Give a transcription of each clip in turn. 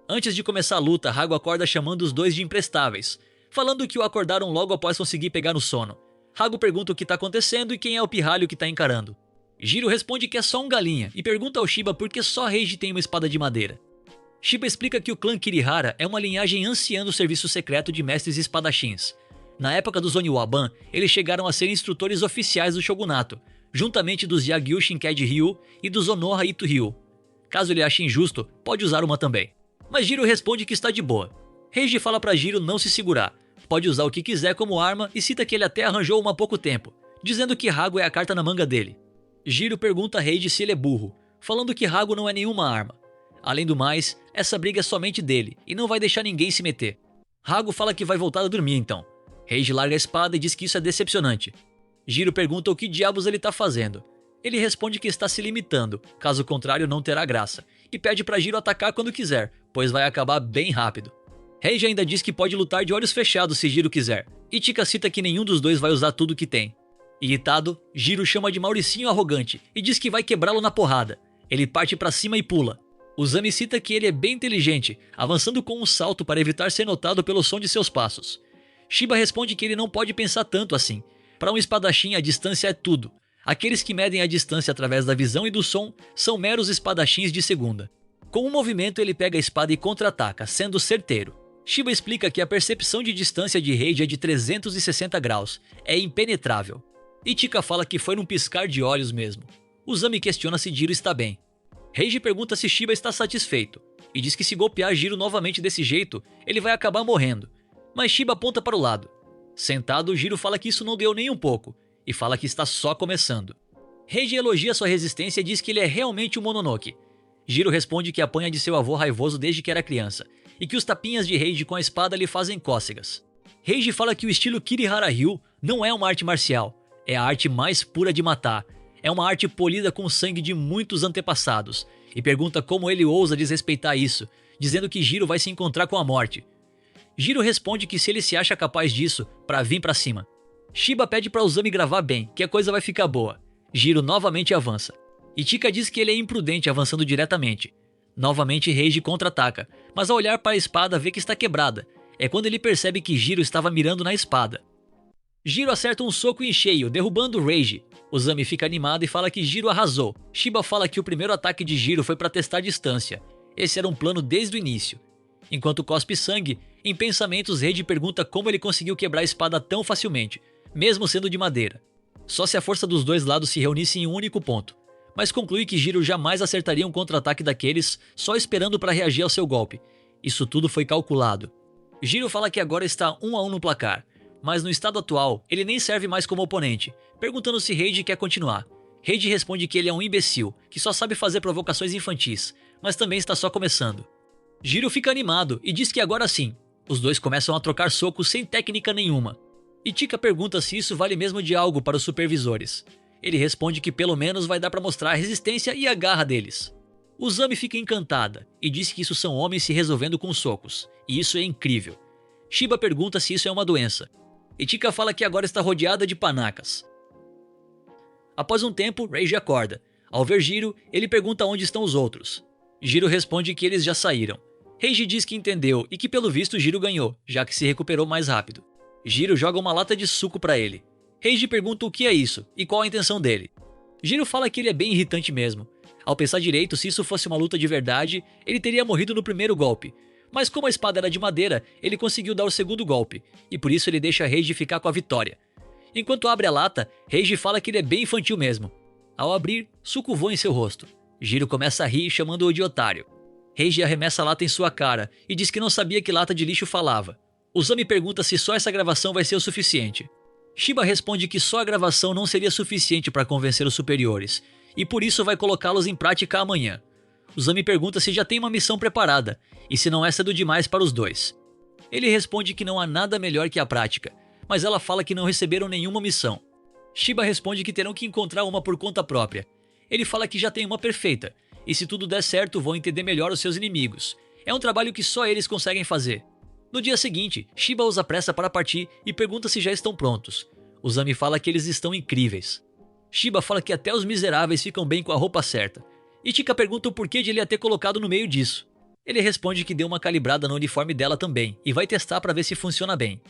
Antes de começar a luta, Hago acorda chamando os dois de imprestáveis, falando que o acordaram logo após conseguir pegar no sono. Hago pergunta o que tá acontecendo e quem é o pirralho que tá encarando. Jiro responde que é só um galinha e pergunta ao Shiba por que só Reiji tem uma espada de madeira. Shiba explica que o clã Kirihara é uma linhagem anciã do serviço secreto de mestres espadachins. Na época dos Oniwaban, eles chegaram a ser instrutores oficiais do shogunato, juntamente dos Yagyu Shinked Ryu e dos Onoha Ito Ryu. Caso ele ache injusto, pode usar uma também. Mas Jiro responde que está de boa. Reiji fala pra Jiro não se segurar, pode usar o que quiser como arma e cita que ele até arranjou uma há pouco tempo, dizendo que Hago é a carta na manga dele. Jiro pergunta a Reiji se ele é burro, falando que Hago não é nenhuma arma. Além do mais, essa briga é somente dele e não vai deixar ninguém se meter. Hago fala que vai voltar a dormir então. Reiji larga a espada e diz que isso é decepcionante. Jiro pergunta o que diabos ele tá fazendo. Ele responde que está se limitando, caso contrário não terá graça, e pede pra Jiro atacar quando quiser, pois vai acabar bem rápido. Reiji ainda diz que pode lutar de olhos fechados se Jiro quiser, e Chika cita que nenhum dos dois vai usar tudo que tem. Irritado, Jiro chama de Mauricinho arrogante e diz que vai quebrá-lo na porrada. Ele parte pra cima e pula. Uzami cita que ele é bem inteligente, avançando com um salto para evitar ser notado pelo som de seus passos. Shiba responde que ele não pode pensar tanto assim. Para um espadachim a distância é tudo. Aqueles que medem a distância através da visão e do som são meros espadachins de segunda. Com um movimento ele pega a espada e contra-ataca, sendo certeiro. Shiba explica que a percepção de distância de Reiji é de 360 graus, é impenetrável. Ichika fala que foi num piscar de olhos mesmo. Uzami questiona se Jiro está bem. Reiji pergunta se Shiba está satisfeito, e diz que se golpear Jiro novamente desse jeito, ele vai acabar morrendo. Mas Shiba aponta para o lado. Sentado, Jiro fala que isso não deu nem um pouco, e fala que está só começando. Reiji elogia sua resistência e diz que ele é realmente um Mononoke. Jiro responde que apanha de seu avô raivoso desde que era criança, e que os tapinhas de Reiji com a espada lhe fazem cócegas. Reiji fala que o estilo Kirihara Ryu não é uma arte marcial, é a arte mais pura de matar. É uma arte polida com o sangue de muitos antepassados, e pergunta como ele ousa desrespeitar isso, dizendo que Jiro vai se encontrar com a morte. Jiro responde que se ele se acha capaz disso, pra vir pra cima. Shiba pede pra Uzami gravar bem, que a coisa vai ficar boa. Jiro novamente avança. Ichika diz que ele é imprudente avançando diretamente. Novamente Reiji contra-ataca, mas ao olhar para a espada vê que está quebrada. É quando ele percebe que Jiro estava mirando na espada. Jiro acerta um soco em cheio, derrubando Reiji. Uzami fica animado e fala que Jiro arrasou. Shiba fala que o primeiro ataque de Jiro foi para testar distância. Esse era um plano desde o início. Enquanto cospe sangue, em pensamentos Reiji pergunta como ele conseguiu quebrar a espada tão facilmente, mesmo sendo de madeira. Só se a força dos dois lados se reunisse em um único ponto. Mas conclui que Jiro jamais acertaria um contra-ataque daqueles só esperando para reagir ao seu golpe. Isso tudo foi calculado. Jiro fala que agora está 1-1 no placar. Mas no estado atual, ele nem serve mais como oponente, perguntando se Reiji quer continuar. Reiji responde que ele é um imbecil, que só sabe fazer provocações infantis, mas também está só começando. Jiro fica animado e diz que agora sim. Os dois começam a trocar socos sem técnica nenhuma. Ichika pergunta se isso vale mesmo de algo para os supervisores. Ele responde que pelo menos vai dar para mostrar a resistência e a garra deles. Uzami fica encantada e diz que isso são homens se resolvendo com socos, e isso é incrível. Shiba pergunta se isso é uma doença. Ichika fala que agora está rodeada de panacas. Após um tempo, Reiji acorda. Ao ver Jiro, ele pergunta onde estão os outros. Jiro responde que eles já saíram. Reiji diz que entendeu e que pelo visto Jiro ganhou, já que se recuperou mais rápido. Jiro joga uma lata de suco para ele. Reiji pergunta o que é isso e qual a intenção dele. Jiro fala que ele é bem irritante mesmo. Ao pensar direito, se isso fosse uma luta de verdade, ele teria morrido no primeiro golpe. Mas como a espada era de madeira, ele conseguiu dar o segundo golpe, e por isso ele deixa Reiji ficar com a vitória. Enquanto abre a lata, Reiji fala que ele é bem infantil mesmo. Ao abrir, suco voa em seu rosto. Jiro começa a rir, chamando-o de otário. Reiji arremessa a lata em sua cara e diz que não sabia que lata de lixo falava. Uzami pergunta se só essa gravação vai ser o suficiente. Shiba responde que só a gravação não seria suficiente para convencer os superiores, e por isso vai colocá-los em prática amanhã. Uzami pergunta se já tem uma missão preparada, e se não é cedo demais para os dois. Ele responde que não há nada melhor que a prática, mas ela fala que não receberam nenhuma missão. Shiba responde que terão que encontrar uma por conta própria. Ele fala que já tem uma perfeita, e se tudo der certo vão entender melhor os seus inimigos. É um trabalho que só eles conseguem fazer. No dia seguinte, Shiba os apressa para partir e pergunta se já estão prontos. Uzami fala que eles estão incríveis. Shiba fala que até os miseráveis ficam bem com a roupa certa. Ichika pergunta o porquê de ele a ter colocado no meio disso. Ele responde que deu uma calibrada no uniforme dela também e vai testar para ver se funciona bem.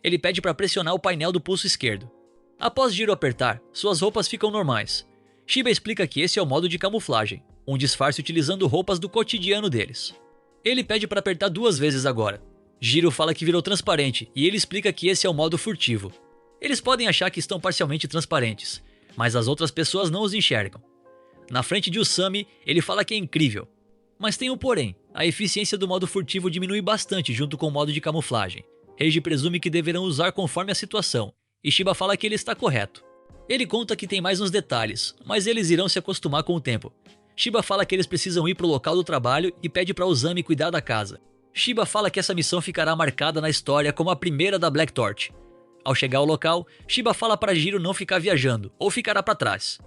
Ele pede para pressionar o painel do pulso esquerdo. Após Jiro apertar, suas roupas ficam normais. Shiba explica que esse é o modo de camuflagem, um disfarce utilizando roupas do cotidiano deles. Ele pede para apertar 2 vezes agora. Jiro fala que virou transparente e ele explica que esse é o modo furtivo. Eles podem achar que estão parcialmente transparentes, mas as outras pessoas não os enxergam. Na frente de Usami, ele fala que é incrível. Mas tem um porém, a eficiência do modo furtivo diminui bastante junto com o modo de camuflagem. Reiji presume que deverão usar conforme a situação, e Shiba fala que ele está correto. Ele conta que tem mais uns detalhes, mas eles irão se acostumar com o tempo. Shiba fala que eles precisam ir para o local do trabalho e pede para Usami cuidar da casa. Shiba fala que essa missão ficará marcada na história como a primeira da Black Torch. Ao chegar ao local, Shiba fala para Jiro não ficar viajando, ou ficará para trás.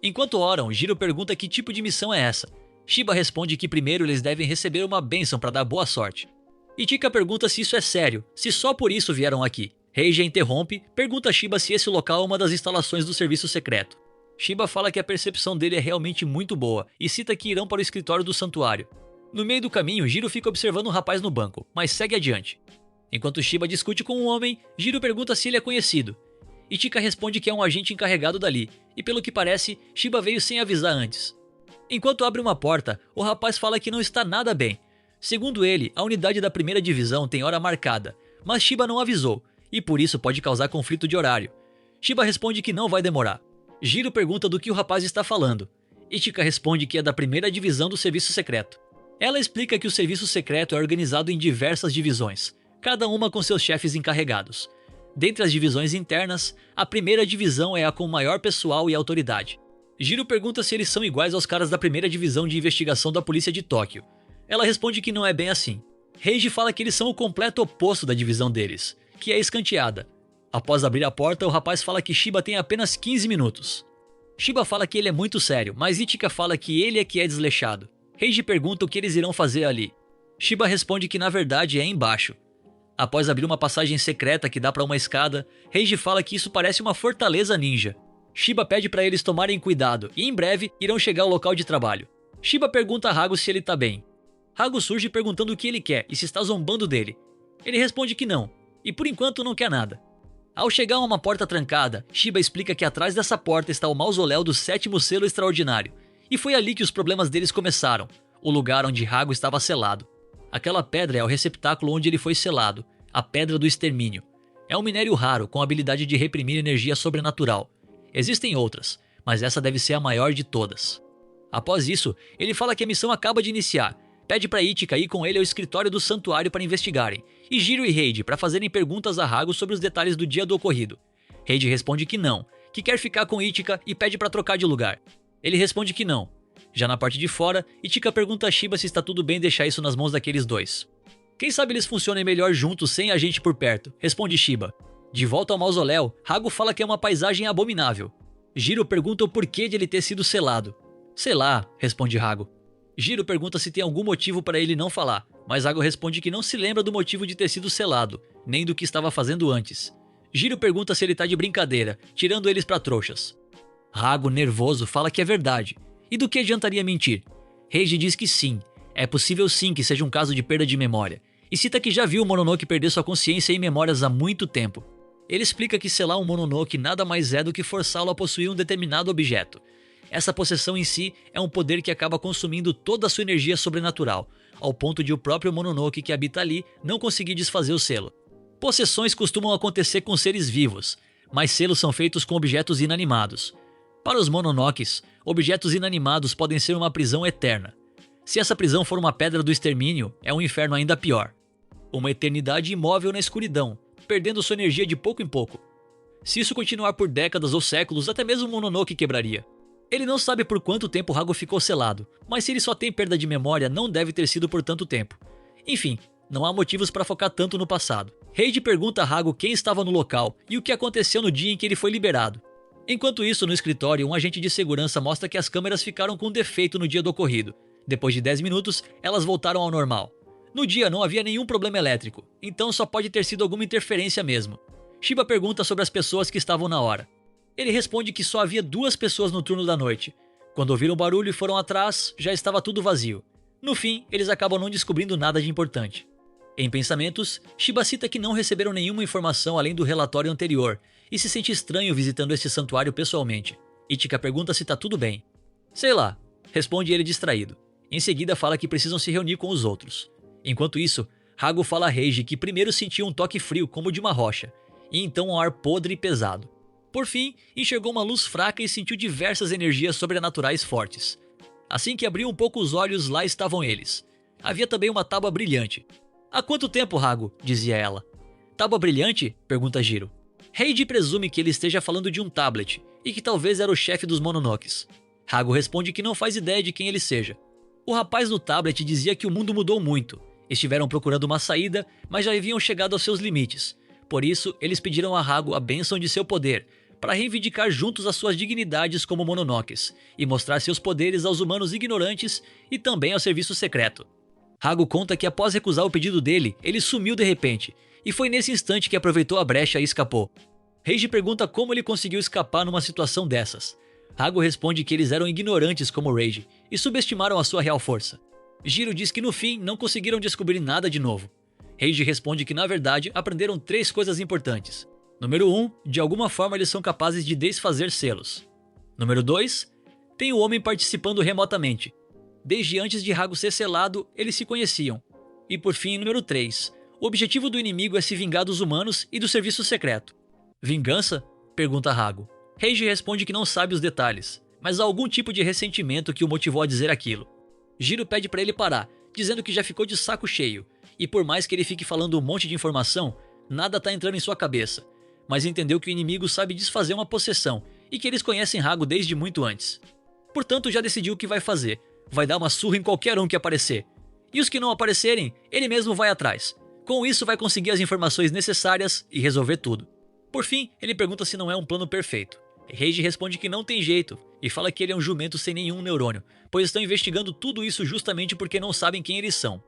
Enquanto oram, Jiro pergunta que tipo de missão é essa. Shiba responde que primeiro eles devem receber uma bênção para dar boa sorte. Ichika pergunta se isso é sério, se só por isso vieram aqui. Reiji interrompe, pergunta a Shiba se esse local é uma das instalações do serviço secreto. Shiba fala que a percepção dele é realmente muito boa e cita que irão para o escritório do santuário. No meio do caminho, Jiro fica observando um rapaz no banco, mas segue adiante. Enquanto Shiba discute com um homem, Jiro pergunta se ele é conhecido. Ichika responde que é um agente encarregado dali, e pelo que parece, Shiba veio sem avisar antes. Enquanto abre uma porta, o rapaz fala que não está nada bem. Segundo ele, a unidade da primeira divisão tem hora marcada, mas Shiba não avisou, e por isso pode causar conflito de horário. Shiba responde que não vai demorar. Jiro pergunta do que o rapaz está falando. Ichika responde que é da primeira divisão do serviço secreto. Ela explica que o serviço secreto é organizado em diversas divisões, cada uma com seus chefes encarregados. Dentre as divisões internas, a primeira divisão é a com maior pessoal e autoridade. Jiro pergunta se eles são iguais aos caras da primeira divisão de investigação da polícia de Tóquio. Ela responde que não é bem assim. Reiji fala que eles são o completo oposto da divisão deles, que é escanteada. Após abrir a porta, o rapaz fala que Shiba tem apenas 15 minutos. Shiba fala que ele é muito sério, mas Ichika fala que ele é que é desleixado. Reiji pergunta o que eles irão fazer ali. Shiba responde que na verdade é embaixo. Após abrir uma passagem secreta que dá para uma escada, Reiji fala que isso parece uma fortaleza ninja. Shiba pede para eles tomarem cuidado e em breve irão chegar ao local de trabalho. Shiba pergunta a Hago se ele tá bem. Hago surge perguntando o que ele quer e se está zombando dele. Ele responde que não, e por enquanto não quer nada. Ao chegar a uma porta trancada, Shiba explica que atrás dessa porta está o mausoléu do 7º selo extraordinário, e foi ali que os problemas deles começaram, o lugar onde Hago estava selado. Aquela pedra é o receptáculo onde ele foi selado, a Pedra do Extermínio. É um minério raro com a habilidade de reprimir energia sobrenatural. Existem outras, mas essa deve ser a maior de todas. Após isso, ele fala que a missão acaba de iniciar, pede para Ichika ir com ele ao escritório do santuário para investigarem, e Jiro e Reiji para fazerem perguntas a Hago sobre os detalhes do dia do ocorrido. Reiji responde que não, que quer ficar com Ichika e pede para trocar de lugar. Ele responde que não. Já na parte de fora, Ichika pergunta a Shiba se está tudo bem deixar isso nas mãos daqueles dois. Quem sabe eles funcionem melhor juntos sem a gente por perto, responde Shiba. De volta ao mausoléu, Hago fala que é uma paisagem abominável. Jiro pergunta o porquê de ele ter sido selado. Sei lá, responde Hago. Jiro pergunta se tem algum motivo para ele não falar, mas Hago responde que não se lembra do motivo de ter sido selado, nem do que estava fazendo antes. Jiro pergunta se ele tá de brincadeira, tirando eles pra trouxas. Hago, nervoso, fala que é verdade. E do que adiantaria mentir? Reiji diz que sim, é possível sim que seja um caso de perda de memória, e cita que já viu o Mononoke perder sua consciência e memórias há muito tempo. Ele explica que selar um Mononoke nada mais é do que forçá-lo a possuir um determinado objeto. Essa possessão em si é um poder que acaba consumindo toda a sua energia sobrenatural, ao ponto de o próprio Mononoke que habita ali não conseguir desfazer o selo. Possessões costumam acontecer com seres vivos, mas selos são feitos com objetos inanimados. Para os Mononokes, objetos inanimados podem ser uma prisão eterna. Se essa prisão for uma pedra do extermínio, é um inferno ainda pior. Uma eternidade imóvel na escuridão, perdendo sua energia de pouco em pouco. Se isso continuar por décadas ou séculos, até mesmo o Mononoke quebraria. Ele não sabe por quanto tempo Hago ficou selado, mas se ele só tem perda de memória, não deve ter sido por tanto tempo. Enfim, não há motivos para focar tanto no passado. Reiji pergunta a Hago quem estava no local e o que aconteceu no dia em que ele foi liberado. Enquanto isso, no escritório, um agente de segurança mostra que as câmeras ficaram com defeito no dia do ocorrido. Depois de 10 minutos, elas voltaram ao normal. No dia não havia nenhum problema elétrico, então só pode ter sido alguma interferência mesmo. Shiba pergunta sobre as pessoas que estavam na hora. Ele responde que só havia 2 pessoas no turno da noite. Quando ouviram o barulho e foram atrás, já estava tudo vazio. No fim, eles acabam não descobrindo nada de importante. Em pensamentos, Shiba cita que não receberam nenhuma informação além do relatório anterior e se sente estranho visitando este santuário pessoalmente. Ichika pergunta se tá tudo bem. Sei lá, responde ele distraído. Em seguida fala que precisam se reunir com os outros. Enquanto isso, Hago fala a Reiji que primeiro sentiu um toque frio como de uma rocha, e então um ar podre e pesado. Por fim, enxergou uma luz fraca e sentiu diversas energias sobrenaturais fortes. Assim que abriu um pouco os olhos, lá estavam eles. Havia também uma tábua brilhante. Há quanto tempo, Hago? Dizia ela. Tábua brilhante? Pergunta Jiro. Reiji presume que ele esteja falando de um tablet, e que talvez era o chefe dos Mononokes. Hago responde que não faz ideia de quem ele seja. O rapaz no tablet dizia que o mundo mudou muito. Estiveram procurando uma saída, mas já haviam chegado aos seus limites. Por isso, eles pediram a Hago a bênção de seu poder, para reivindicar juntos as suas dignidades como Mononokes, e mostrar seus poderes aos humanos ignorantes e também ao serviço secreto. Hago conta que após recusar o pedido dele, ele sumiu de repente, e foi nesse instante que aproveitou a brecha e escapou. Reiji pergunta como ele conseguiu escapar numa situação dessas. Hago responde que eles eram ignorantes como Reiji, e subestimaram a sua real força. Jiro diz que no fim não conseguiram descobrir nada de novo. Reiji responde que na verdade aprenderam 3 coisas importantes. Número 1, de alguma forma eles são capazes de desfazer selos. Número 2, tem o homem participando remotamente. Desde antes de Hago ser selado, eles se conheciam. E por fim, número 3, o objetivo do inimigo é se vingar dos humanos e do serviço secreto. Vingança? Pergunta Hago. Reiji responde que não sabe os detalhes, mas há algum tipo de ressentimento que o motivou a dizer aquilo. Jiro pede para ele parar, dizendo que já ficou de saco cheio, e por mais que ele fique falando um monte de informação, nada tá entrando em sua cabeça, mas entendeu que o inimigo sabe desfazer uma possessão e que eles conhecem Hago desde muito antes. Portanto, já decidiu o que vai fazer, vai dar uma surra em qualquer um que aparecer. E os que não aparecerem, ele mesmo vai atrás. Com isso vai conseguir as informações necessárias e resolver tudo. Por fim, ele pergunta se não é um plano perfeito. Reiji responde que não tem jeito e fala que ele é um jumento sem nenhum neurônio, pois estão investigando tudo isso justamente porque não sabem quem eles são.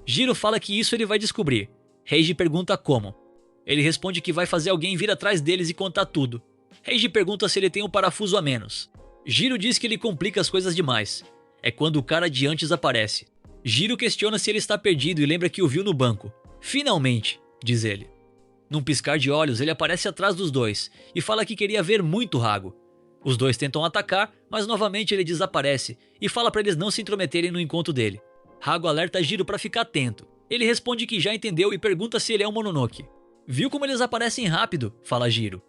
Jiro fala que isso ele vai descobrir. Reiji pergunta como. Ele responde que vai fazer alguém vir atrás deles e contar tudo. Reiji pergunta se ele tem um parafuso a menos. Jiro diz que ele complica as coisas demais. É quando o cara de antes aparece. Jiro questiona se ele está perdido e lembra que o viu no banco. Finalmente, diz ele. Num piscar de olhos, ele aparece atrás dos dois e fala que queria ver muito Hago. Os dois tentam atacar, mas novamente ele desaparece e fala para eles não se intrometerem no encontro dele. Hago alerta Jiro para ficar atento. Ele responde que já entendeu e pergunta se ele é um Mononoke. Viu como eles aparecem rápido? Fala Jiro.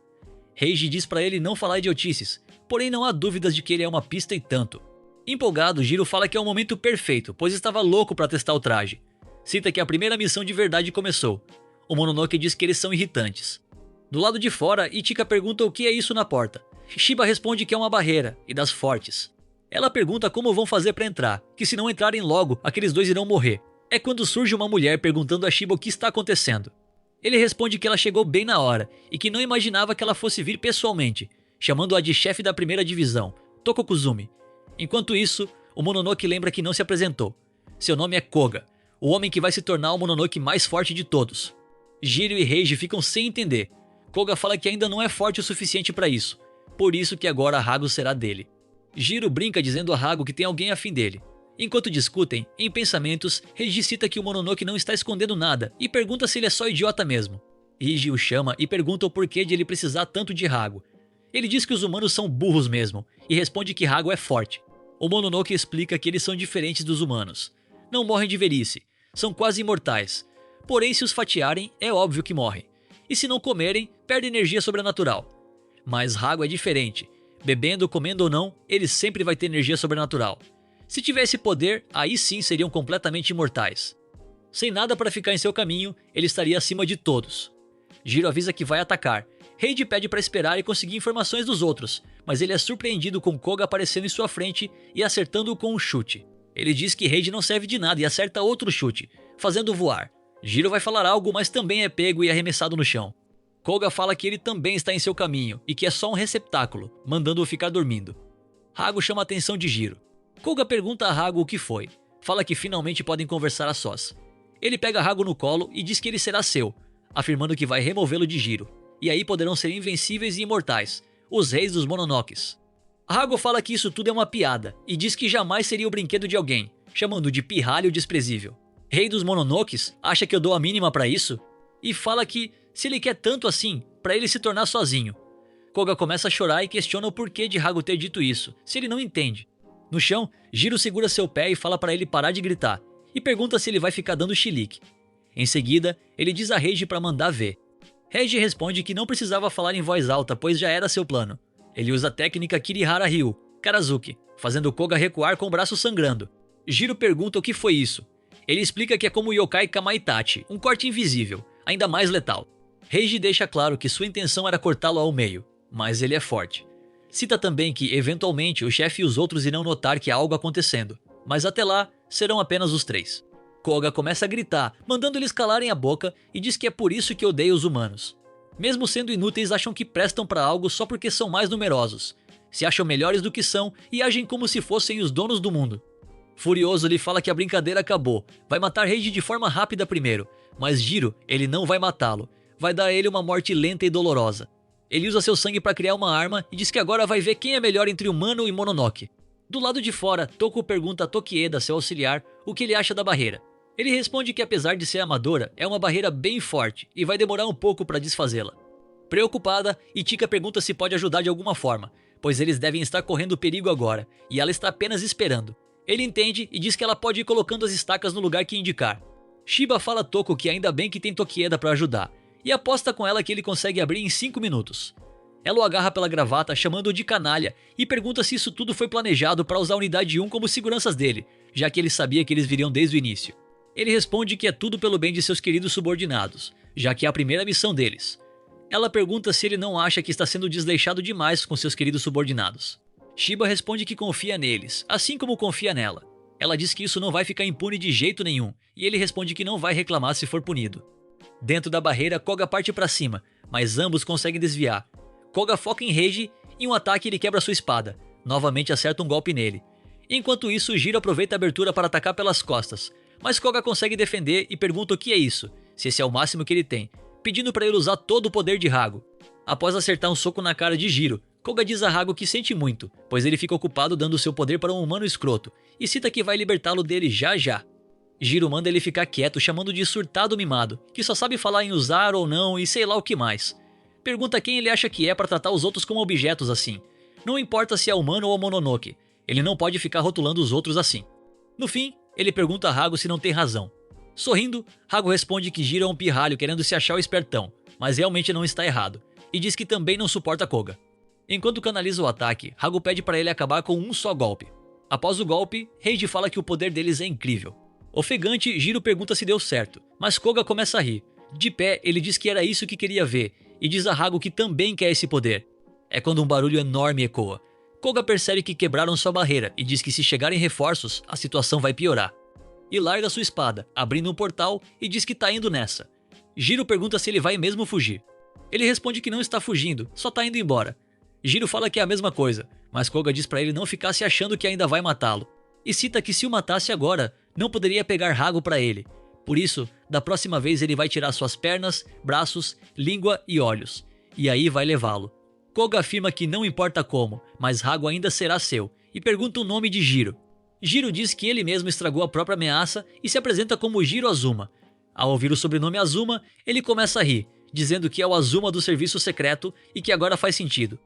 Reiji diz para ele não falar idiotices, porém não há dúvidas de que ele é uma pista e tanto. Empolgado, Jiro fala que é o momento perfeito, pois estava louco para testar o traje. Cita que a primeira missão de verdade começou. O Mononoke diz que eles são irritantes. Do lado de fora, Ichika pergunta o que é isso na porta. Shiba responde que é uma barreira, e das fortes. Ela pergunta como vão fazer para entrar, que se não entrarem logo, aqueles dois irão morrer. É quando surge uma mulher perguntando a Shiba o que está acontecendo. Ele responde que ela chegou bem na hora, e que não imaginava que ela fosse vir pessoalmente, chamando-a de chefe da primeira divisão, Tokokuzumi. Enquanto isso, o Mononoke lembra que não se apresentou. Seu nome é Koga, o homem que vai se tornar o Mononoke mais forte de todos. Jiro e Reiji ficam sem entender. Koga fala que ainda não é forte o suficiente para isso, por isso que agora Hago será dele. Jiro brinca dizendo a Hago que tem alguém afim dele. Enquanto discutem, em pensamentos, Reiji cita que o Mononoke não está escondendo nada e pergunta se ele é só idiota mesmo. Reiji o chama e pergunta o porquê de ele precisar tanto de Hago. Ele diz que os humanos são burros mesmo e responde que Hago é forte. O Mononoke explica que eles são diferentes dos humanos. Não morrem de velhice, são quase imortais. Porém, se os fatiarem, é óbvio que morrem. E se não comerem, perdem energia sobrenatural. Mas Hago é diferente. Bebendo, comendo ou não, ele sempre vai ter energia sobrenatural. Se tivesse poder, aí sim seriam completamente imortais. Sem nada para ficar em seu caminho, ele estaria acima de todos. Jiro avisa que vai atacar. Reiji pede para esperar e conseguir informações dos outros, mas ele é surpreendido com Koga aparecendo em sua frente e acertando-o com um chute. Ele diz que Reiji não serve de nada e acerta outro chute, fazendo-o voar. Jiro vai falar algo, mas também é pego e arremessado no chão. Koga fala que ele também está em seu caminho e que é só um receptáculo, mandando-o ficar dormindo. Hago chama a atenção de Jiro. Koga pergunta a Hago o que foi. Fala que finalmente podem conversar a sós. Ele pega Hago no colo e diz que ele será seu, afirmando que vai removê-lo de Jiro. E aí poderão ser invencíveis e imortais, os reis dos Mononokes. Hago fala que isso tudo é uma piada e diz que jamais seria o brinquedo de alguém, chamando de pirralho desprezível. Rei dos Mononokes acha que eu dou a mínima pra isso? E fala que, se ele quer tanto assim, pra ele se tornar sozinho. Koga começa a chorar e questiona o porquê de Hago ter dito isso, se ele não entende. No chão, Jiro segura seu pé e fala pra ele parar de gritar, e pergunta se ele vai ficar dando chilique. Em seguida, ele diz a Reiji pra mandar ver. Reiji responde que não precisava falar em voz alta, pois já era seu plano. Ele usa a técnica Kirihara Ryu, Karazuki, fazendo Koga recuar com o braço sangrando. Jiro pergunta o que foi isso. Ele explica que é como o Yokai Kamaitachi, um corte invisível, ainda mais letal. Reiji deixa claro que sua intenção era cortá-lo ao meio, mas ele é forte. Cita também que, eventualmente, o chefe e os outros irão notar que há algo acontecendo, mas até lá, serão apenas os 3. Koga começa a gritar, mandando eles calarem a boca e diz que é por isso que odeia os humanos. Mesmo sendo inúteis, acham que prestam para algo só porque são mais numerosos. Se acham melhores do que são e agem como se fossem os donos do mundo. Furioso, ele fala que a brincadeira acabou, vai matar Reiji de forma rápida primeiro, mas Jiro, ele não vai matá-lo, vai dar a ele uma morte lenta e dolorosa. Ele usa seu sangue para criar uma arma e diz que agora vai ver quem é melhor entre humano e Mononoke. Do lado de fora, Toku pergunta a Tokieda, seu auxiliar, o que ele acha da barreira. Ele responde que apesar de ser amadora, é uma barreira bem forte e vai demorar um pouco para desfazê-la. Preocupada, Ichika pergunta se pode ajudar de alguma forma, pois eles devem estar correndo perigo agora, e ela está apenas esperando. Ele entende e diz que ela pode ir colocando as estacas no lugar que indicar. Shiba fala a Toku que ainda bem que tem Tokieda para ajudar, e aposta com ela que ele consegue abrir em 5 minutos. Ela o agarra pela gravata, chamando-o de canalha, e pergunta se isso tudo foi planejado para usar a Unidade 1 como seguranças dele, já que ele sabia que eles viriam desde o início. Ele responde que é tudo pelo bem de seus queridos subordinados, já que é a primeira missão deles. Ela pergunta se ele não acha que está sendo desleixado demais com seus queridos subordinados. Shiba responde que confia neles, assim como confia nela. Ela diz que isso não vai ficar impune de jeito nenhum, e ele responde que não vai reclamar se for punido. Dentro da barreira, Koga parte para cima, mas ambos conseguem desviar. Koga foca em Reiji e em um ataque ele quebra sua espada, novamente acerta um golpe nele. Enquanto isso, Jiro aproveita a abertura para atacar pelas costas, mas Koga consegue defender e pergunta o que é isso, se esse é o máximo que ele tem, pedindo para ele usar todo o poder de Hago. Após acertar um soco na cara de Jiro, Koga diz a Hago que sente muito, pois ele fica ocupado dando seu poder para um humano escroto, e cita que vai libertá-lo dele já já. Jiro manda ele ficar quieto, chamando de surtado mimado, que só sabe falar em usar ou não e sei lá o que mais. Pergunta quem ele acha que é para tratar os outros como objetos assim. Não importa se é humano ou Mononoke, ele não pode ficar rotulando os outros assim. No fim, ele pergunta a Hago se não tem razão. Sorrindo, Hago responde que Jiro é um pirralho querendo se achar o espertão, mas realmente não está errado, e diz que também não suporta Koga. Enquanto canaliza o ataque, Hago pede para ele acabar com um só golpe. Após o golpe, Reiji fala que o poder deles é incrível. Ofegante, Jiro pergunta se deu certo, mas Koga começa a rir. De pé, ele diz que era isso que queria ver, e diz a Hago que também quer esse poder. É quando um barulho enorme ecoa. Koga percebe que quebraram sua barreira e diz que se chegarem reforços, a situação vai piorar. E larga sua espada, abrindo um portal e diz que tá indo nessa. Jiro pergunta se ele vai mesmo fugir. Ele responde que não está fugindo, só tá indo embora. Jiro fala que é a mesma coisa, mas Koga diz pra ele não ficar se achando que ainda vai matá-lo. E cita que se o matasse agora, não poderia pegar Hago pra ele. Por isso, da próxima vez ele vai tirar suas pernas, braços, língua e olhos. E aí vai levá-lo. Koga afirma que não importa como, mas Hago ainda será seu, e pergunta o nome de Jiro. Jiro diz que ele mesmo estragou a própria ameaça e se apresenta como Jiro Azuma. Ao ouvir o sobrenome Azuma, ele começa a rir, dizendo que é o Azuma do serviço secreto e que agora faz sentido.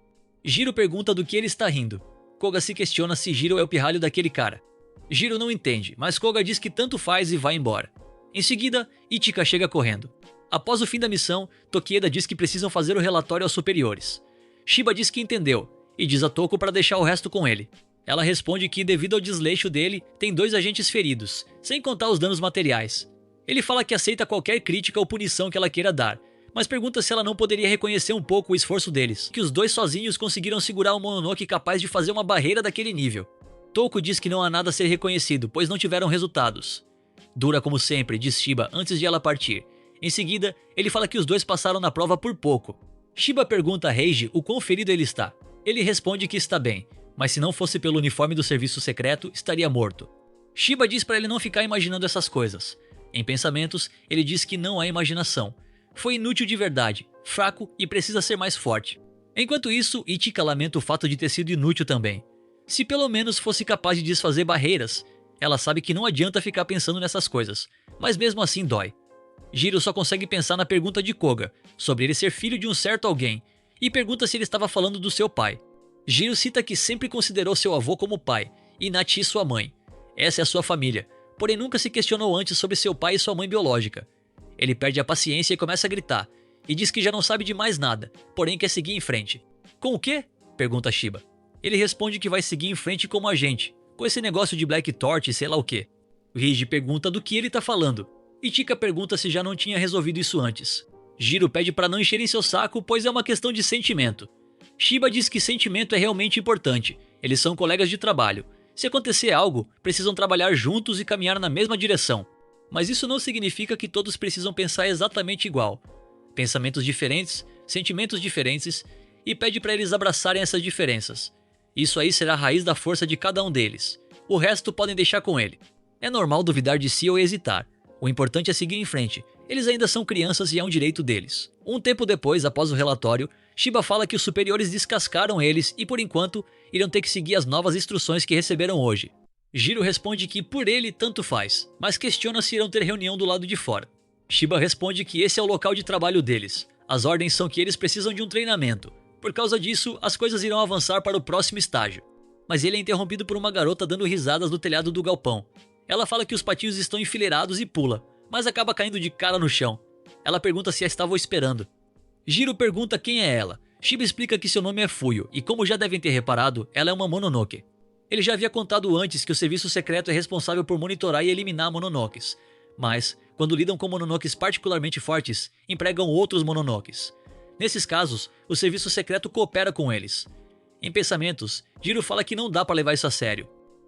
Jiro pergunta do que ele está rindo. Koga se questiona se Jiro é o pirralho daquele cara. Jiro não entende, mas Koga diz que tanto faz e vai embora. Em seguida, Ichika chega correndo. Após o fim da missão, Tokieda diz que precisam fazer o relatório aos superiores. Shiba diz que entendeu, e diz a Toku para deixar o resto com ele. Ela responde que, devido ao desleixo dele, tem 2 agentes feridos, sem contar os danos materiais. Ele fala que aceita qualquer crítica ou punição que ela queira dar, mas pergunta se ela não poderia reconhecer um pouco o esforço deles, que os 2 sozinhos conseguiram segurar um Mononoke capaz de fazer uma barreira daquele nível. Toku diz que não há nada a ser reconhecido, pois não tiveram resultados. Dura como sempre, diz Shiba antes de ela partir. Em seguida, ele fala que os 2 passaram na prova por pouco. Shiba pergunta a Reiji o quão ferido ele está. Ele responde que está bem, mas se não fosse pelo uniforme do serviço secreto, estaria morto. Shiba diz para ele não ficar imaginando essas coisas. Em pensamentos, ele diz que não há imaginação. Foi inútil de verdade, fraco e precisa ser mais forte. Enquanto isso, Ichika lamenta o fato de ter sido inútil também. Se pelo menos fosse capaz de desfazer barreiras. Ela sabe que não adianta ficar pensando nessas coisas, mas mesmo assim dói. Jiro só consegue pensar na pergunta de Koga, sobre ele ser filho de um certo alguém, e pergunta se ele estava falando do seu pai. Jiro cita que sempre considerou seu avô como pai, e Nachi sua mãe. Essa é a sua família, porém nunca se questionou antes sobre seu pai e sua mãe biológica. Ele perde a paciência e começa a gritar, e diz que já não sabe de mais nada, porém quer seguir em frente. Com o quê? Pergunta Shiba. Ele responde que vai seguir em frente como agente, com esse negócio de Black Torch e sei lá o quê. Rigi pergunta do que ele tá falando, e Chika pergunta se já não tinha resolvido isso antes. Jiro pede para não encherem seu saco, pois é uma questão de sentimento. Shiba diz que sentimento é realmente importante, eles são colegas de trabalho. Se acontecer algo, precisam trabalhar juntos e caminhar na mesma direção. Mas isso não significa que todos precisam pensar exatamente igual. Pensamentos diferentes, sentimentos diferentes, e pede para eles abraçarem essas diferenças. Isso aí será a raiz da força de cada um deles. O resto podem deixar com ele. É normal duvidar de si ou hesitar. O importante é seguir em frente. Eles ainda são crianças e é um direito deles. Um tempo depois, após o relatório, Shiba fala que os superiores descascaram eles e, por enquanto, irão ter que seguir as novas instruções que receberam hoje. Jiro responde que por ele tanto faz, mas questiona se irão ter reunião do lado de fora. Shiba responde que esse é o local de trabalho deles. As ordens são que eles precisam de um treinamento. Por causa disso, as coisas irão avançar para o próximo estágio. Mas ele é interrompido por uma garota dando risadas no telhado do galpão. Ela fala que os patinhos estão enfileirados e pula, mas acaba caindo de cara no chão. Ela pergunta se a estavam esperando. Jiro pergunta quem é ela. Shiba explica que seu nome é Fuyo, e como já devem ter reparado, ela é uma Mononoke. Ele já havia contado antes que o serviço secreto é responsável por monitorar e eliminar Mononokes. Mas, quando lidam com Mononokes particularmente fortes, empregam outros Mononokes. Nesses casos, o serviço secreto coopera com eles. Em pensamentos, Jiro fala que não dá para levar isso a sério.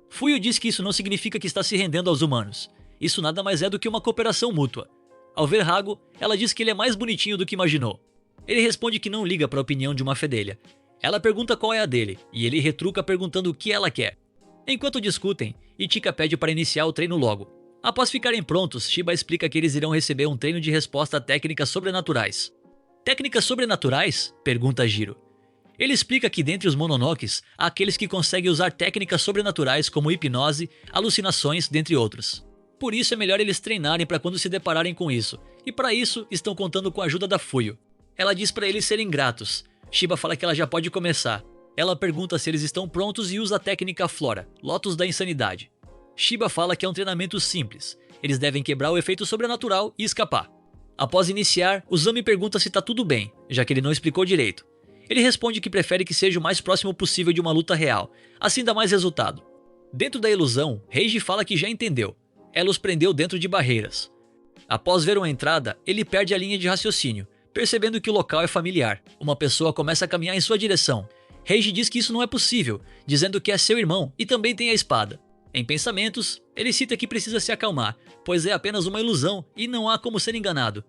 Fuyo diz que isso não significa que está se rendendo aos humanos. Isso nada mais é do que uma cooperação mútua. Ao ver Hago, ela diz que ele é mais bonitinho do que imaginou. Ele responde que não liga para a opinião de uma fedelha. Ela pergunta qual é a dele, e ele retruca perguntando o que ela quer. Enquanto discutem, Ichika pede para iniciar o treino logo. Após ficarem prontos, Shiba explica que eles irão receber um treino de resposta a técnicas sobrenaturais. Técnicas sobrenaturais? Pergunta Jiro. Ele explica que dentre os Mononokes, há aqueles que conseguem usar técnicas sobrenaturais como hipnose, alucinações, dentre outros. Por isso é melhor eles treinarem para quando se depararem com isso, e para isso estão contando com a ajuda da Fuyo. Ela diz para eles serem gratos. Shiba fala que ela já pode começar. Ela pergunta se eles estão prontos e usa a técnica Flora, Lotus da Insanidade. Shiba fala que é um treinamento simples. Eles devem quebrar o efeito sobrenatural e escapar. Após iniciar, Uzami pergunta se tá tudo bem, já que ele não explicou direito. Ele responde que prefere que seja o mais próximo possível de uma luta real, assim dá mais resultado. Dentro da ilusão, Reiji fala que já entendeu. Ela os prendeu dentro de barreiras. Após ver uma entrada, ele perde a linha de raciocínio, percebendo que o local é familiar. Uma pessoa começa a caminhar em sua direção. Reiji diz que isso não é possível, dizendo que é seu irmão e também tem a espada. Em pensamentos, ele cita que precisa se acalmar, pois é apenas uma ilusão e não há como ser enganado.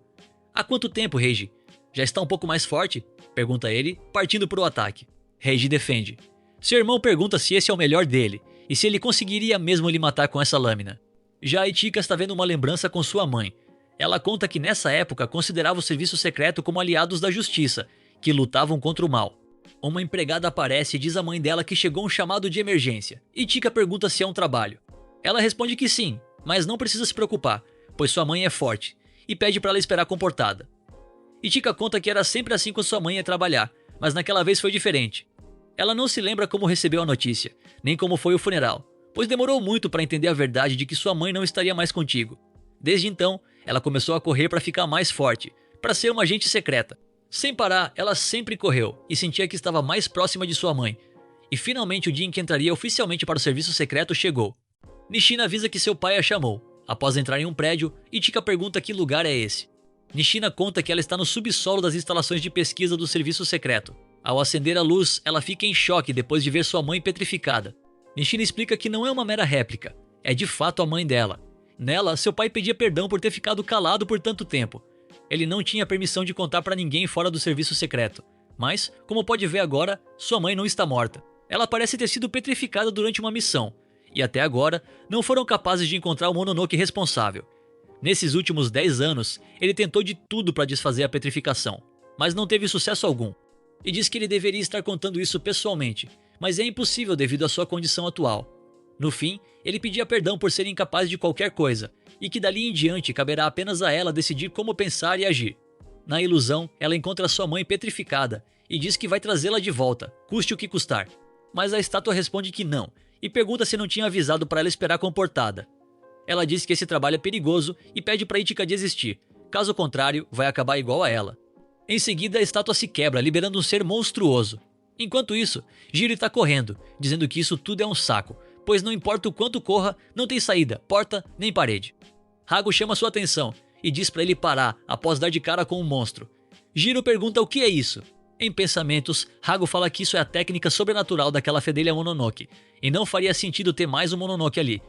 Há quanto tempo, Reiji? Já está um pouco mais forte? Pergunta ele, partindo para o ataque. Reiji defende. Seu irmão pergunta se esse é o melhor dele, e se ele conseguiria mesmo lhe matar com essa lâmina. Já Ichika está vendo uma lembrança com sua mãe. Ela conta que nessa época considerava o serviço secreto como aliados da justiça, que lutavam contra o mal. Uma empregada aparece e diz à mãe dela que chegou um chamado de emergência. Ichika pergunta se é um trabalho. Ela responde que sim, mas não precisa se preocupar, pois sua mãe é forte, e pede para ela esperar comportada. Ichika conta que era sempre assim com sua mãe a trabalhar, mas naquela vez foi diferente. Ela não se lembra como recebeu a notícia, nem como foi o funeral, pois demorou muito para entender a verdade de que sua mãe não estaria mais contigo. Desde então, ela começou a correr para ficar mais forte, para ser uma agente secreta. Sem parar, ela sempre correu e sentia que estava mais próxima de sua mãe. E finalmente o dia em que entraria oficialmente para o serviço secreto chegou. Nishina avisa que seu pai a chamou. Após entrar em um prédio, Ichika pergunta que lugar é esse. Nishina conta que ela está no subsolo das instalações de pesquisa do serviço secreto. Ao acender a luz, ela fica em choque depois de ver sua mãe petrificada. Nishina explica que não é uma mera réplica, é de fato a mãe dela. Nela, seu pai pedia perdão por ter ficado calado por tanto tempo. Ele não tinha permissão de contar para ninguém fora do serviço secreto. Mas, como pode ver agora, sua mãe não está morta. Ela parece ter sido petrificada durante uma missão, e até agora não foram capazes de encontrar o Mononoke responsável. Nesses últimos 10 anos, ele tentou de tudo para desfazer a petrificação, mas não teve sucesso algum. E diz que ele deveria estar contando isso pessoalmente, mas é impossível devido à sua condição atual. No fim, ele pedia perdão por ser incapaz de qualquer coisa, e que dali em diante caberá apenas a ela decidir como pensar e agir. Na ilusão, ela encontra sua mãe petrificada e diz que vai trazê-la de volta, custe o que custar. Mas a estátua responde que não, e pergunta se não tinha avisado para ela esperar comportada. Ela diz que esse trabalho é perigoso e pede para Itika desistir, caso contrário, vai acabar igual a ela. Em seguida, a estátua se quebra, liberando um ser monstruoso. Enquanto isso, Jiro está correndo, dizendo que isso tudo é um saco, pois não importa o quanto corra, não tem saída, porta nem parede. Hago chama sua atenção e diz para ele parar após dar de cara com um monstro. Jiro pergunta o que é isso. Em pensamentos, Hago fala que isso é a técnica sobrenatural daquela fedelha Mononoke, e não faria sentido ter mais um Mononoke ali.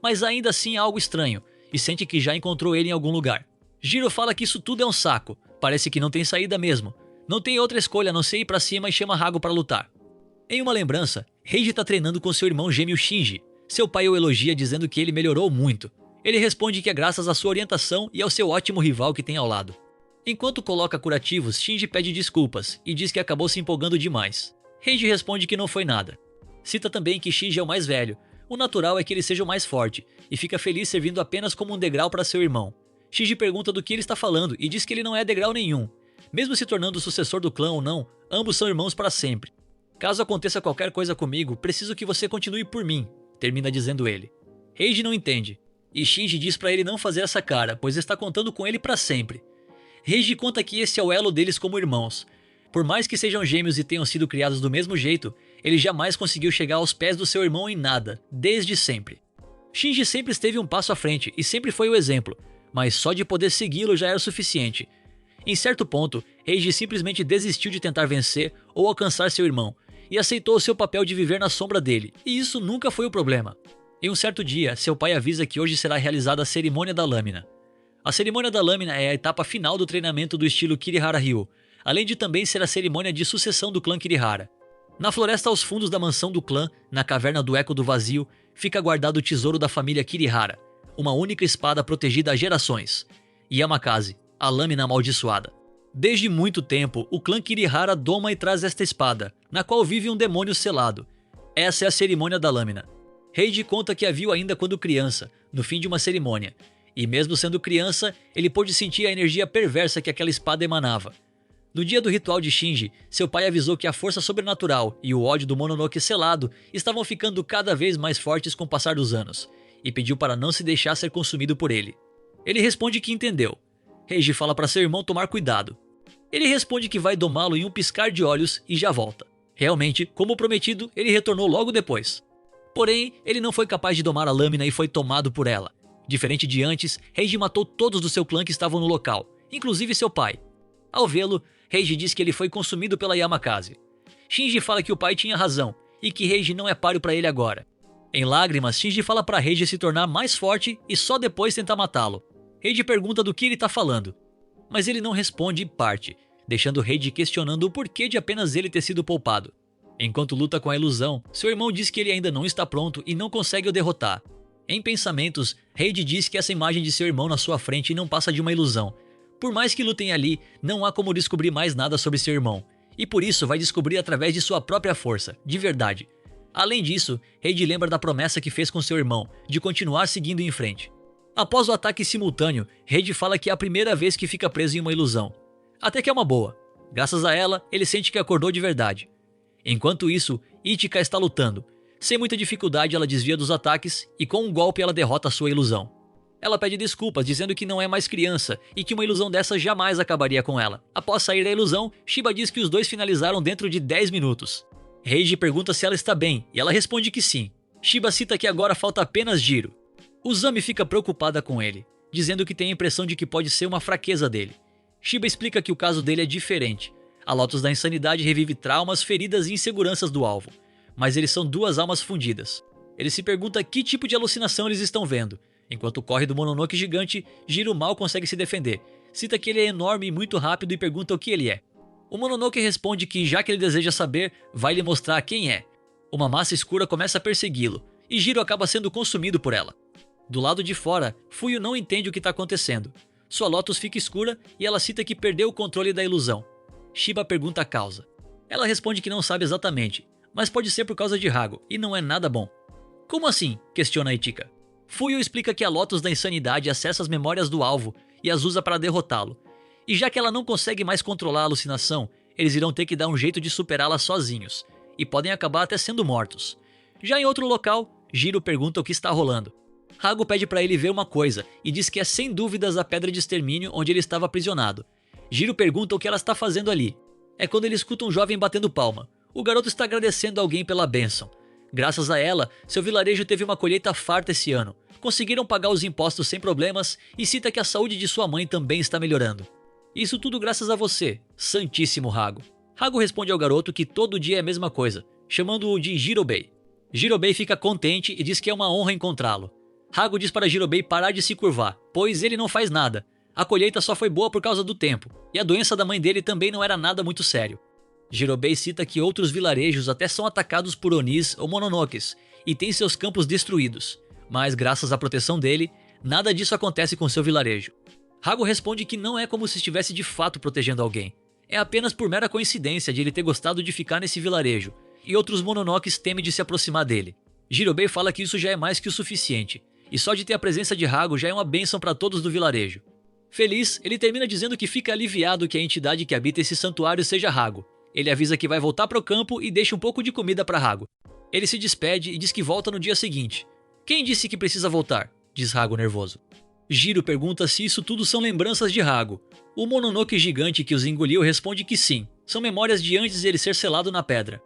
Mas ainda assim é algo estranho, e sente que já encontrou ele em algum lugar. Jiro fala que isso tudo é um saco, parece que não tem saída mesmo. Não tem outra escolha a não ser ir pra cima e chama Hago para lutar. Em uma lembrança, Reiji tá treinando com seu irmão gêmeo Shinji. Seu pai o elogia dizendo que ele melhorou muito. Ele responde que é graças à sua orientação e ao seu ótimo rival que tem ao lado. Enquanto coloca curativos, Shinji pede desculpas e diz que acabou se empolgando demais. Reiji responde que não foi nada. Cita também que Shinji é o mais velho. O natural é que ele seja o mais forte, e fica feliz servindo apenas como um degrau para seu irmão. Shinji pergunta do que ele está falando e diz que ele não é degrau nenhum. Mesmo se tornando o sucessor do clã ou não, ambos são irmãos para sempre. Caso aconteça qualquer coisa comigo, preciso que você continue por mim, termina dizendo ele. Reiji não entende, e Shinji diz para ele não fazer essa cara, pois está contando com ele para sempre. Reiji conta que esse é o elo deles como irmãos. Por mais que sejam gêmeos e tenham sido criados do mesmo jeito, ele jamais conseguiu chegar aos pés do seu irmão em nada, desde sempre. Shinji sempre esteve um passo à frente e sempre foi o exemplo, mas só de poder segui-lo já era o suficiente. Em certo ponto, Reiji simplesmente desistiu de tentar vencer ou alcançar seu irmão, e aceitou o seu papel de viver na sombra dele, e isso nunca foi o problema. Em um certo dia, seu pai avisa que hoje será realizada a cerimônia da lâmina. A cerimônia da lâmina é a etapa final do treinamento do estilo Kirihara-ryu, além de também ser a cerimônia de sucessão do clã Kirihara. Na floresta aos fundos da mansão do clã, na caverna do Eco do Vazio, fica guardado o tesouro da família Kirihara, uma única espada protegida há gerações, Yamakaze, a lâmina amaldiçoada. Desde muito tempo, o clã Kirihara doma e traz esta espada, na qual vive um demônio selado. Essa é a cerimônia da lâmina. Reiji conta que a viu ainda quando criança, no fim de uma cerimônia, e mesmo sendo criança, ele pôde sentir a energia perversa que aquela espada emanava. No dia do ritual de Shinji, seu pai avisou que a força sobrenatural e o ódio do Mononoke selado estavam ficando cada vez mais fortes com o passar dos anos, e pediu para não se deixar ser consumido por ele. Ele responde que entendeu. Reiji fala para seu irmão tomar cuidado. Ele responde que vai domá-lo em um piscar de olhos e já volta. Realmente, como prometido, ele retornou logo depois. Porém, ele não foi capaz de domar a lâmina e foi tomado por ela. Diferente de antes, Reiji matou todos do seu clã que estavam no local, inclusive seu pai. Ao vê-lo, Reiji diz que ele foi consumido pela Yamakaze. Shinji fala que o pai tinha razão e que Reiji não é páreo para ele agora. Em lágrimas, Shinji fala para Reiji se tornar mais forte e só depois tentar matá-lo. Reiji pergunta do que ele está falando, mas ele não responde e parte, deixando Reiji questionando o porquê de apenas ele ter sido poupado. Enquanto luta com a ilusão, seu irmão diz que ele ainda não está pronto e não consegue o derrotar. Em pensamentos, Reiji diz que essa imagem de seu irmão na sua frente não passa de uma ilusão. Por mais que lutem ali, não há como descobrir mais nada sobre seu irmão, e por isso vai descobrir através de sua própria força, de verdade. Além disso, Reiji lembra da promessa que fez com seu irmão, de continuar seguindo em frente. Após o ataque simultâneo, Reiji fala que é a primeira vez que fica preso em uma ilusão. Até que é uma boa. Graças a ela, ele sente que acordou de verdade. Enquanto isso, Itika está lutando. Sem muita dificuldade, ela desvia dos ataques e com um golpe ela derrota sua ilusão. Ela pede desculpas, dizendo que não é mais criança e que uma ilusão dessa jamais acabaria com ela. Após sair da ilusão, Shiba diz que os dois finalizaram dentro de 10 minutos. Reiji pergunta se ela está bem e ela responde que sim. Shiba cita que agora falta apenas Jiro. Uzami fica preocupada com ele, dizendo que tem a impressão de que pode ser uma fraqueza dele. Shiba explica que o caso dele é diferente. A Lotus da Insanidade revive traumas, feridas e inseguranças do alvo, mas eles são duas almas fundidas. Ele se pergunta que tipo de alucinação eles estão vendo. Enquanto corre do Mononoke gigante, Jiro mal consegue se defender. Cita que ele é enorme e muito rápido e pergunta o que ele é. O Mononoke responde que, já que ele deseja saber, vai lhe mostrar quem é. Uma massa escura começa a persegui-lo, e Jiro acaba sendo consumido por ela. Do lado de fora, Fuyu não entende o que está acontecendo. Sua Lotus fica escura e ela cita que perdeu o controle da ilusão. Shiba pergunta a causa. Ela responde que não sabe exatamente, mas pode ser por causa de Hago, e não é nada bom. Como assim? Questiona Ichika. Fuyo explica que a Lotus da Insanidade acessa as memórias do alvo e as usa para derrotá-lo. E já que ela não consegue mais controlar a alucinação, eles irão ter que dar um jeito de superá-la sozinhos, e podem acabar até sendo mortos. Já em outro local, Jiro pergunta o que está rolando. Hago pede para ele ver uma coisa, e diz que é sem dúvidas a pedra de extermínio onde ele estava aprisionado. Jiro pergunta o que ela está fazendo ali. É quando ele escuta um jovem batendo palma. O garoto está agradecendo alguém pela bênção. Graças a ela, seu vilarejo teve uma colheita farta esse ano. Conseguiram pagar os impostos sem problemas e cita que a saúde de sua mãe também está melhorando. Isso tudo graças a você, Santíssimo Hago. Hago responde ao garoto que todo dia é a mesma coisa, chamando-o de Jirobei. Jirobei fica contente e diz que é uma honra encontrá-lo. Hago diz para Jirobei parar de se curvar, pois ele não faz nada. A colheita só foi boa por causa do tempo, e a doença da mãe dele também não era nada muito sério. Jirobei cita que outros vilarejos até são atacados por Onis ou Mononokes, e têm seus campos destruídos, mas graças à proteção dele, nada disso acontece com seu vilarejo. Hago responde que não é como se estivesse de fato protegendo alguém, é apenas por mera coincidência de ele ter gostado de ficar nesse vilarejo, e outros Mononokes temem de se aproximar dele. Jirobei fala que isso já é mais que o suficiente, e só de ter a presença de Hago já é uma bênção para todos do vilarejo. Feliz, ele termina dizendo que fica aliviado que a entidade que habita esse santuário seja Hago. Ele avisa que vai voltar para o campo e deixa um pouco de comida para Hago. Ele se despede e diz que volta no dia seguinte. Quem disse que precisa voltar? Diz Hago nervoso. Jiro pergunta se isso tudo são lembranças de Hago. O Mononoke gigante que os engoliu responde que sim, são memórias de antes de ele ser selado na pedra.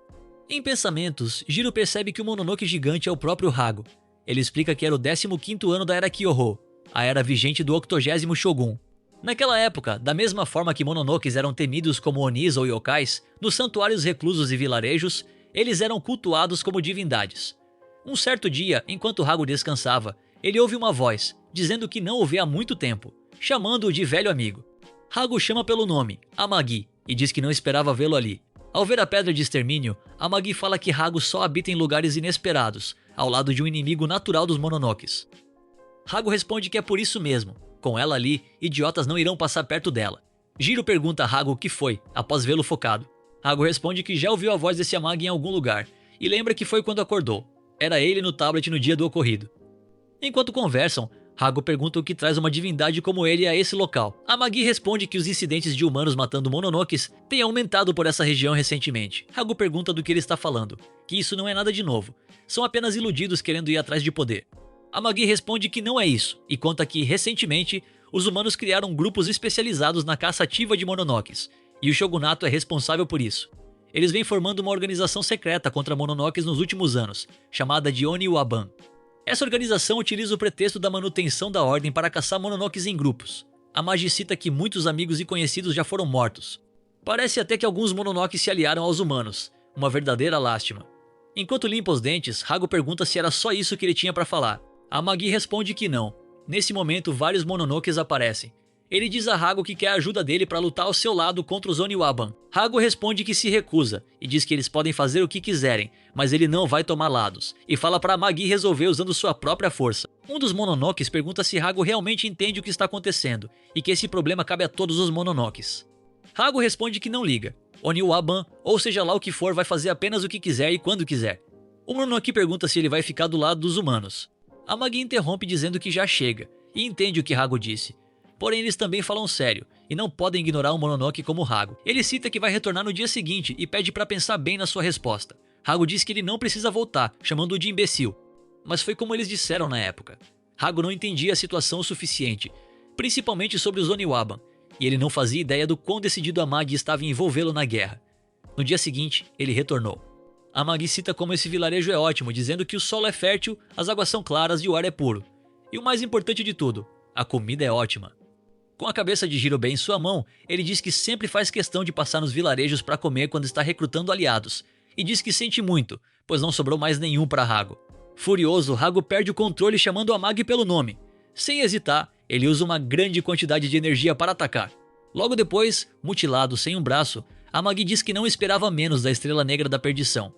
Em pensamentos, Jiro percebe que o Mononoke gigante é o próprio Hago. Ele explica que era o 15º ano da Era Kyoho, a era vigente do 80º Shogun. Naquela época, da mesma forma que Mononokes eram temidos como Onis ou Yokais, nos santuários reclusos e vilarejos, eles eram cultuados como divindades. Um certo dia, enquanto Hago descansava, ele ouve uma voz, dizendo que não o vê há muito tempo, chamando-o de velho amigo. Hago chama pelo nome, Amagi, e diz que não esperava vê-lo ali. Ao ver a pedra de extermínio, Amagi fala que Hago só habita em lugares inesperados, ao lado de um inimigo natural dos Mononokes. Hago responde que é por isso mesmo. Com ela ali, idiotas não irão passar perto dela. Jiro pergunta a Hago o que foi, após vê-lo focado. Hago responde que já ouviu a voz desse Amagi em algum lugar, e lembra que foi quando acordou. Era ele no tablet no dia do ocorrido. Enquanto conversam, Hago pergunta o que traz uma divindade como ele a esse local. Amagi responde que os incidentes de humanos matando Mononokes têm aumentado por essa região recentemente. Hago pergunta do que ele está falando, que isso não é nada de novo. São apenas iludidos querendo ir atrás de poder. Amagi responde que não é isso, e conta que, recentemente, os humanos criaram grupos especializados na caça ativa de Mononokes, e o Shogunato é responsável por isso. Eles vêm formando uma organização secreta contra Mononokes nos últimos anos, chamada de Oni-Waban. Essa organização utiliza o pretexto da manutenção da ordem para caçar Mononokes em grupos. Amagi cita que muitos amigos e conhecidos já foram mortos. Parece até que alguns Mononokes se aliaram aos humanos, uma verdadeira lástima. Enquanto limpa os dentes, Hago pergunta se era só isso que ele tinha para falar. Amagi responde que não. Nesse momento, vários Mononokes aparecem. Ele diz a Hago que quer a ajuda dele para lutar ao seu lado contra os Oni-Waban. Hago responde que se recusa, e diz que eles podem fazer o que quiserem, mas ele não vai tomar lados, e fala para Amagi resolver usando sua própria força. Um dos Mononokes pergunta se Hago realmente entende o que está acontecendo, e que esse problema cabe a todos os Mononokes. Hago responde que não liga. Oni-Waban, ou seja lá o que for, vai fazer apenas o que quiser e quando quiser. O Mononoke pergunta se ele vai ficar do lado dos humanos. Amagi interrompe dizendo que já chega, e entende o que Hago disse. Porém, eles também falam sério, e não podem ignorar um Mononoke como Hago. Ele cita que vai retornar no dia seguinte e pede para pensar bem na sua resposta. Hago diz que ele não precisa voltar, chamando-o de imbecil. Mas foi como eles disseram na época. Hago não entendia a situação o suficiente, principalmente sobre os Oni-Waban, e ele não fazia ideia do quão decidido Amagi estava em envolvê-lo na guerra. No dia seguinte, ele retornou. Amagi cita como esse vilarejo é ótimo, dizendo que o solo é fértil, as águas são claras e o ar é puro. E o mais importante de tudo, a comida é ótima. Com a cabeça de Jirobei em sua mão, ele diz que sempre faz questão de passar nos vilarejos para comer quando está recrutando aliados, e diz que sente muito, pois não sobrou mais nenhum para Hago. Furioso, Hago perde o controle chamando Amagi pelo nome. Sem hesitar, ele usa uma grande quantidade de energia para atacar. Logo depois, mutilado sem um braço, Amagi diz que não esperava menos da Estrela Negra da Perdição,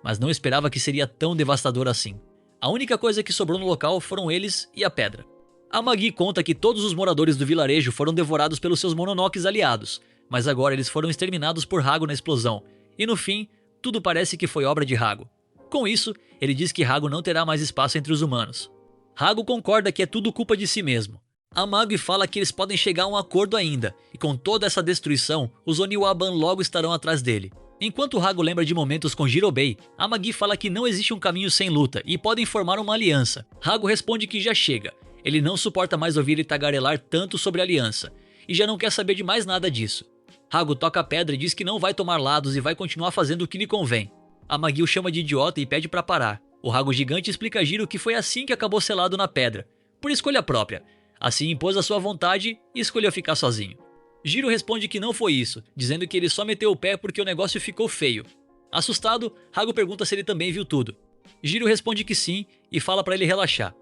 mas não esperava que seria tão devastador assim. A única coisa que sobrou no local foram eles e a pedra. Amagi conta que todos os moradores do vilarejo foram devorados pelos seus Mononokes aliados, mas agora eles foram exterminados por Hago na explosão, e no fim, tudo parece que foi obra de Hago. Com isso, Ele diz que Hago não terá mais espaço entre os humanos. Hago concorda que é tudo culpa de si mesmo. Amagi fala que eles podem chegar a um acordo ainda, e com toda essa destruição, os Oniwaban logo estarão atrás dele. Enquanto Hago lembra de momentos com Jirobei, Amagi fala que não existe um caminho sem luta e podem formar uma aliança. Hago responde que já chega. Ele não suporta mais ouvir ele tagarelar tanto sobre a aliança, e já não quer saber de mais nada disso. Hago toca a pedra e diz que não vai tomar lados e vai continuar fazendo o que lhe convém. Amagi o chama de idiota e pede para parar. O Hago gigante explica a Jiro que foi assim que acabou selado na pedra, por escolha própria. Assim impôs a sua vontade e escolheu ficar sozinho. Jiro responde que não foi isso, dizendo que ele só meteu o pé porque o negócio ficou feio. Assustado, Hago pergunta se ele também viu tudo. Jiro responde que sim e fala para ele relaxar.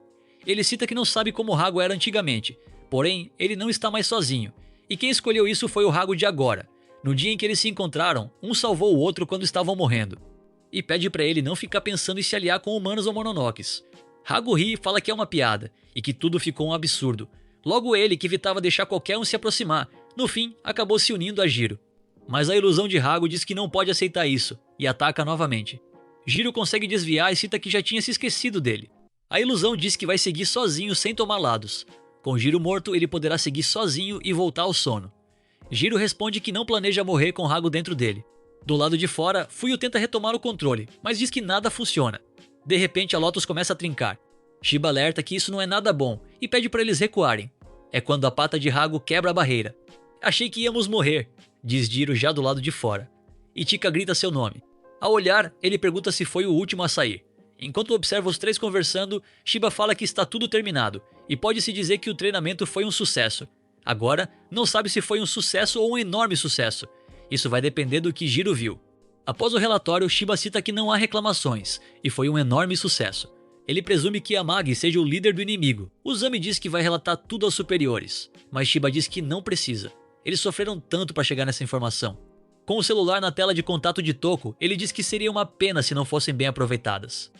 Ele cita que não sabe como Hago era antigamente, porém ele não está mais sozinho, e quem escolheu isso foi o Hago de agora. No dia em que eles se encontraram, um salvou o outro quando estavam morrendo. E pede para ele não ficar pensando em se aliar com humanos ou mononokes. Hago ri e fala que é uma piada, e que tudo ficou um absurdo. Logo ele, que evitava deixar qualquer um se aproximar, no fim acabou se unindo a Jiro. Mas a ilusão de Hago diz que não pode aceitar isso, e ataca novamente. Jiro consegue desviar e cita que já tinha se esquecido dele. A ilusão diz que vai seguir sozinho sem tomar lados. Com Jiro morto, ele poderá seguir sozinho e voltar ao sono. Jiro responde que não planeja morrer com Hago dentro dele. Do lado de fora, Fuyo tenta retomar o controle, mas diz que nada funciona. De repente a Lotus começa a trincar. Shiba alerta que isso não é nada bom e pede para eles recuarem. É quando a pata de Hago quebra a barreira. Achei que íamos morrer, diz Jiro já do lado de fora. Ichika grita seu nome. Ao olhar, ele pergunta se foi o último a sair. Enquanto observa os três conversando, Shiba fala que está tudo terminado e pode-se dizer que o treinamento foi um sucesso. Agora, não sabe se foi um sucesso ou um enorme sucesso. Isso vai depender do que Jiro viu. Após o relatório, Shiba cita que não há reclamações e foi um enorme sucesso. Ele presume que Amagi seja o líder do inimigo. Uzami diz que vai relatar tudo aos superiores, mas Shiba diz que não precisa. Eles sofreram tanto para chegar nessa informação. Com o celular na tela de contato de Toko, ele diz que seria uma pena se não fossem bem aproveitadas.